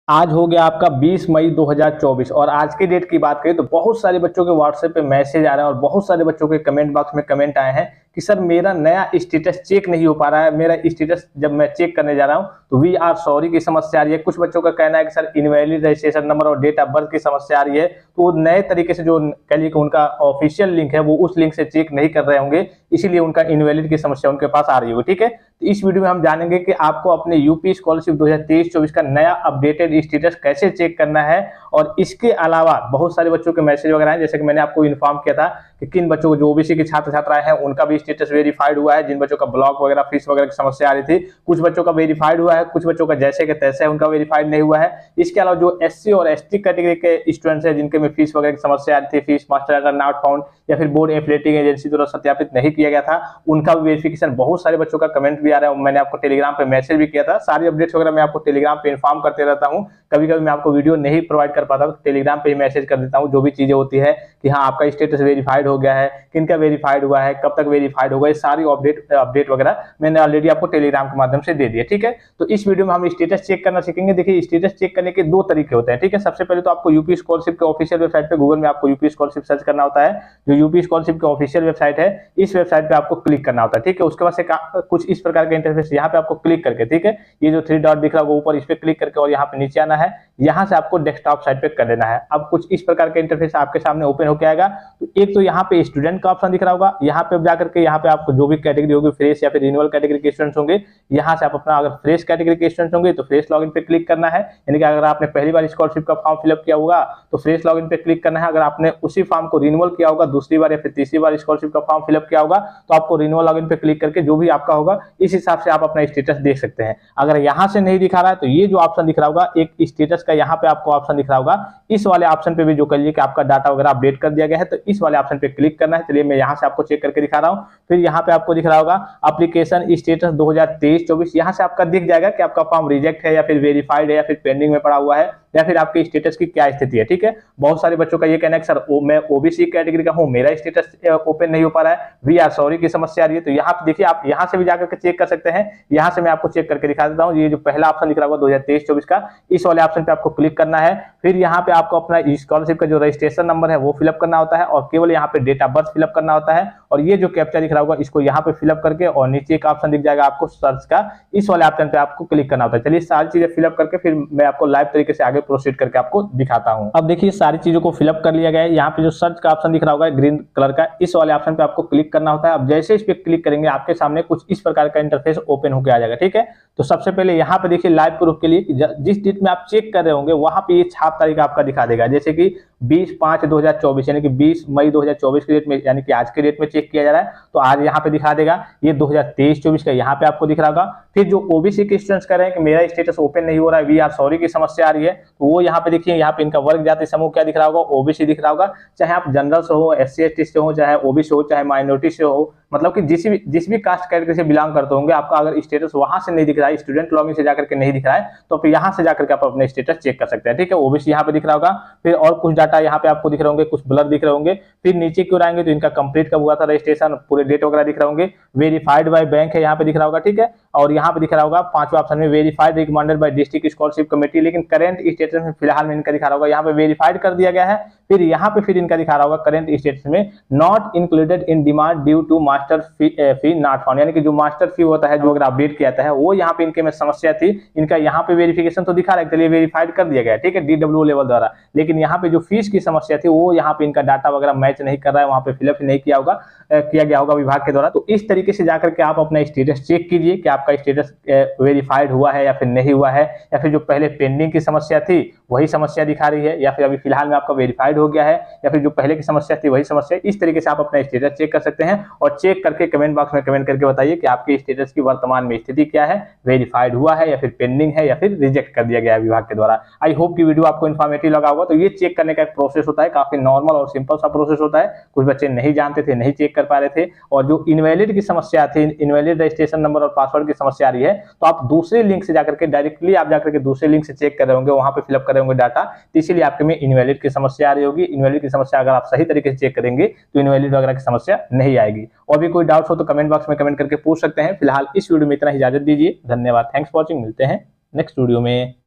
आज हो गया आपका 20 मई 2024 और आज के डेट की बात करें तो बहुत सारे बच्चों के व्हाट्सएप पे मैसेज आ रहे हैं और बहुत सारे बच्चों के कमेंट बॉक्स में कमेंट आए हैं कि सर मेरा नया स्टेटस चेक नहीं हो पा रहा है। मेरा स्टेटस जब मैं चेक करने जा रहा हूं तो वी आर सॉरी की समस्या आ रही है। कुछ बच्चों का कहना है कि सर इनवैलिड रजिस्ट्रेशन नंबर और डेट ऑफ बर्थ की समस्या आ रही है। तो वो नए तरीके से जो कह लीजिए कि उनका ऑफिशियल लिंक है वो उस लिंक से चेक नहीं कर रहे होंगे, इसीलिए उनका इनवैलिड की समस्या उनके पास आ रही होगी। ठीक है, तो इस वीडियो में हम जानेंगे कि आपको अपने यूपी स्कॉलरशिप 2023-24 का नया अपडेटेड स्टेटस कैसे चेक करना है। और इसके अलावा बहुत सारे बच्चों के मैसेज वगैरह हैं, जैसे कि मैंने आपको इन्फॉर्म किया था कि किन बच्चों को जो ओबीसी के छात्र छात्राएं हैं उनका भी स्टेटस वेरीफाइड हुआ है। जिन बच्चों का ब्लॉक वगैरह फीस वगैरह की समस्या आ रही थी, कुछ बच्चों का वेरीफाइड हुआ है, कुछ बच्चों का जैसे के तैसे है उनका वेरीफाइड नहीं हुआ है। इसके अलावा जो एससी और एसटी कैटेगरी के स्टूडेंट्स हैं जिनके में फीस वगैरह की समस्या आ रही थी, फीस मास्टर अगर नॉट फाउंड या फिर बोर्ड एफिलिएटिंग एजेंसी द्वारा सत्यापित नहीं किया गया था, उनका भी वेरिफिकेशन। बहुत सारे बच्चों का कमेंट भी आ रहा है, मैंने आपको टेलीग्राम पे मैसेज भी किया था। सारी अपडेट्स वगैरह मैं आपको टेलीग्राम पे इन्फॉर्म करते रहता हूँ। कभी कभी मैं आपको वीडियो नहीं प्रोवाइड कर पाता तो टेलीग्राम पे ही मैसेज कर देता हूँ। जो भी चीजें होती है कि हाँ आपका स्टेटस वेरीफाइड हो गया है, किनका वेरीफाइड हुआ है, कब तक वेरीफाइड होगा, ये सारी अपडेट वगैरह मैंने ऑलरेडी आपको टेलीग्राम के माध्यम से दे दिया। ठीक है, तो इस वीडियो में हम स्टेटस चेक करना सीखेंगे। देखिए, स्टेटस चेक करने के दो तरीके होते हैं। ठीक है, सबसे पहले तो आपको यूपी स्कॉलरशिप के ऑफिशियल वेबसाइट पे गूगल में आपको यूपी स्कॉलरशिप सर्च करना होता है। जो यूपी स्कॉलरशिप की ऑफिशियल वेबसाइट है, इस वेबसाइट पे आपको क्लिक करना होता है। ठीक है, उसके बाद से कुछ इस प्रकार का इंटरफेस यहाँ पे आपको क्लिक करके, ठीक है, ये जो 3 डॉट दिख रहा है ऊपर, इस पे क्लिक करके और यहाँ पे नीचे आना है। यहाँ से आपको डेस्कटॉप साइट पे कर देना है। अब कुछ इस प्रकार का इंटरफेस आपके सामने ओपन होकर आएगा। तो एक तो यहाँ पे स्टूडेंट का ऑप्शन दिख रहा होगा, यहाँ पे जाकर के यहाँ पे आपको जो भी कैटेगरी होगी, फ्रेश या फिर रिन्यूअल कैटेगरी के स्टूडेंट्स होंगे, यहाँ से आप अपना अगर फ्रेश कैटेगरी के स्टूडेंट्स होंगे तो फ्रेश लॉगिन पे क्लिक करना है। यानी कि अगर आपने पहली बार स्कॉलरशिप का फॉर्म फिलअप किया होगा तो फ्रेश लॉगिन पे क्लिक करना है। अगर आपने उसी फॉर्म को रिन्यूअल किया होगा दूसरी बार या फिर तीसरी बार स्कॉलरशिप का फॉर्म फिलअप किया होगा तो आपको रिन्यूअल लॉगिन पे क्लिक करके जो भी आपका होगा इस हिसाब से आप अपना स्टेटस देख सकते हैं। अगर यहाँ से नहीं दिखा रहा है तो ये जो ऑप्शन दिख रहा होगा, एक स्टेटस का यहाँ पे आपको ऑप्शन दिख रहा होगा, इस वाले ऑप्शन पे भी जो करिए कि आपका डाटा वगैरह अपडेट कर दिया गया है तो इस वाले ऑप्शन पे क्लिक करना है। चलिए मैं यहाँ से आपको चेक करके दिखा रहा हूँ। फिर यहाँ पे आपको दिख रहा होगा एप्लीकेशन स्टेटस 2023-24, यहाँ से आपका दिख जाएगा कि आपका फॉर्म रिजेक्ट है या फिर वेरीफाइड है या फिर पेंडिंग में पड़ा हुआ है या फिर आपके स्टेटस की क्या स्थिति है। ठीक है, बहुत सारे बच्चों का ये कहना है कि सर मैं ओबीसी कैटेगरी का हूं, मेरा स्टेटस ओपन नहीं हो पा रहा है, वी आर सॉरी की समस्या आ रही है। तो यहाँ पे देखिए, आप यहाँ से भी जाकर के चेक कर सकते हैं। यहाँ से मैं आपको चेक करके दिखा देता हूँ। ये जो पहला ऑप्शन दिख रहा होगा 2023-24 का, इस वाले ऑप्शन पे आपको क्लिक करना है। फिर यहाँ पे आपको अपना स्कॉलरशिप का जो रजिस्ट्रेशन नंबर है वो फिलअप करना होता है और केवल यहाँ पे डेट ऑफ बर्थ फिलअप करना होता है। और ये जो कैप्चा दिख रहा होगा इसको यहाँ पे फिलअप करके और नीचे एक ऑप्शन दिख जाएगा आपको सर्च का, इस वाले ऑप्शन पे आपको क्लिक करना होता है। चलिए सारी चीजें फिलअप करके फिर मैं आपको लाइव तरीके से आगे प्रोसीड करके आपको दिखाता हूं। अब देखिए सारी चीजों को फिलअप कर लिया गया है। यहाँ पे जो सर्च का ऑप्शन दिख रहा होगा ग्रीन कलर का, इस वाले ऑप्शन पे आपको क्लिक करना होता है। अब जैसे इस पे क्लिक करेंगे आपके सामने कुछ इस प्रकार का इंटरफेस ओपन होकर आ जाएगा। ठीक है, तो सबसे पहले यहाँ पे देखिए लाइव प्रूफ के लिए जिस डेट में आप चेक कर रहे होंगे वहां पे ये छाप तारीख आपका दिखा देगा। जैसे कि 20/5/2024 यानी कि 20 मई 2024 के डेट में, यानी कि आज के डेट में चेक किया जा रहा है तो आज यहाँ पे दिखा देगा। ये 2023-24 का यहाँ पे आपको दिख रहा होगा। फिर जो ओबीसी के स्टूडेंट्स कह रहे हैं कि मेरा स्टेटस ओपन नहीं हो रहा है, वी आर सॉरी की समस्या आ रही है, तो वो यहाँ पे देखिए, यहाँ पे इनका वर्ग जाति समूह क्या दिख रहा होगा, ओबीसी दिख रहा होगा। चाहे आप जनरल से हो, एससी एसटी से हो, चाहे ओबीसी हो, चाहे माइनॉरिटी से हो, मतलब कि जिस भी कास्ट कैटेगरी से बिलोंग करते होंगे, आपका अगर स्टेटस वहां से नहीं दिख रहा है, स्टूडेंट लॉगिन से जाकर के नहीं दिख रहा है, तो फिर यहाँ से जाकर के आप अपने स्टेटस चेक कर सकते हैं। ठीक है, ओबीसी यहाँ पे दिख रहा होगा। फिर और कुछ डाटा यहाँ पे आपको दिख रहे होंगे, कुछ ब्लर दिख रहे होंगे। फिर नीचे क्यों आएंगे तो इनका कंप्लीट कब हुआ था रजिस्ट्रेशन, पूरे डेट वगैरह दिख रहे होंगे। वेरीफाइड बाय बैंक है यहाँ पे दिख रहा होगा। ठीक है, और यहाँ पे दिख रहा होगा पांचवा ऑप्शन में verified recommended by district scholarship committee, लेकिन करंट स्टेटस में फिलहाल में इनका दिखा रहा होगा यहाँ पे वेरीफाइड कर दिया गया है। फिर यहाँ पे फिर इनका दिखा रहा होगा करंट स्टेटस में not included in demand due to master fee not found, यानी कि जो मास्टर फी होता है जो अगर अपडेट किया जाता है वो यहाँ पे इनके में समस्या थी। इनका यहाँ पे वेरिफिकेशन तो दिखा रहा है, चलिए वेरीफाइड कर दिया गया, ठीक है, डीडब्ल्यू लेवल द्वारा, लेकिन यहाँ पे जो फीस की समस्या थी वो यहाँ पे इनका डाटा वगैरह मैच नहीं कर रहा है, वहाँ पे फिलअप नहीं किया गया होगा विभाग के द्वारा। तो इस तरीके से जाकर के आप अपना स्टेटस चेक कीजिए कि आपका स्टेटस वेरीफाइड हुआ है या फिर नहीं हुआ है, या फिर जो पहले पेंडिंग की समस्या थी वही समस्या दिखा रही है, या फिर अभी फिलहाल में आपका वेरीफाइड हो गया है, या फिर जो पहले की समस्या थी वही समस्या। इस तरीके से आप अपना स्टेटस चेक कर सकते हैं और चेक करके कमेंट बॉक्स में कमेंट करके बताइए कि आपके स्टेटस की वर्तमान में स्थिति क्या है, वेरीफाइड हुआ है या फिर पेंडिंग है या फिर रिजेक्ट कर दिया गया है विभाग के द्वारा। आई होप कि वीडियो आपको इन्फॉर्मेटिव लगा होगा। तो ये चेक करने का एक प्रोसेस होता है, काफी नॉर्मल और सिंपल सा प्रोसेस होता है। कुछ बच्चे नहीं जानते थे, नहीं चेक कर पा रहे थे, और जो इनवैलिड की समस्या थी, इनवैलिड रजिस्ट्रेशन नंबर और पासवर्ड की समस्या आ रही है, तो आप दूसरे लिंक से जाकर के डायरेक्टली आप जाकर के दूसरे लिंक से चेक कर रहे होंगे, वहां पे फिलअप कर रहे होंगे डाटा, तो इसीलिए आपके में इनवैलिड की समस्या आ रही होगी। इनवैलिड की समस्या अगर आप सही तरीके से चेक करेंगे तो इनवैलिड वगैरह की समस्या नहीं आएगी। और भी कोई डाउट हो तो कमेंट बॉक्स में कमेंट करके पूछ सकते हैं। फिलहाल इस वीडियो में इतना ही, इजाजत दीजिए, धन्यवाद, थैंक्स फॉर वॉचिंग, मिलते हैं नेक्स्ट वीडियो में।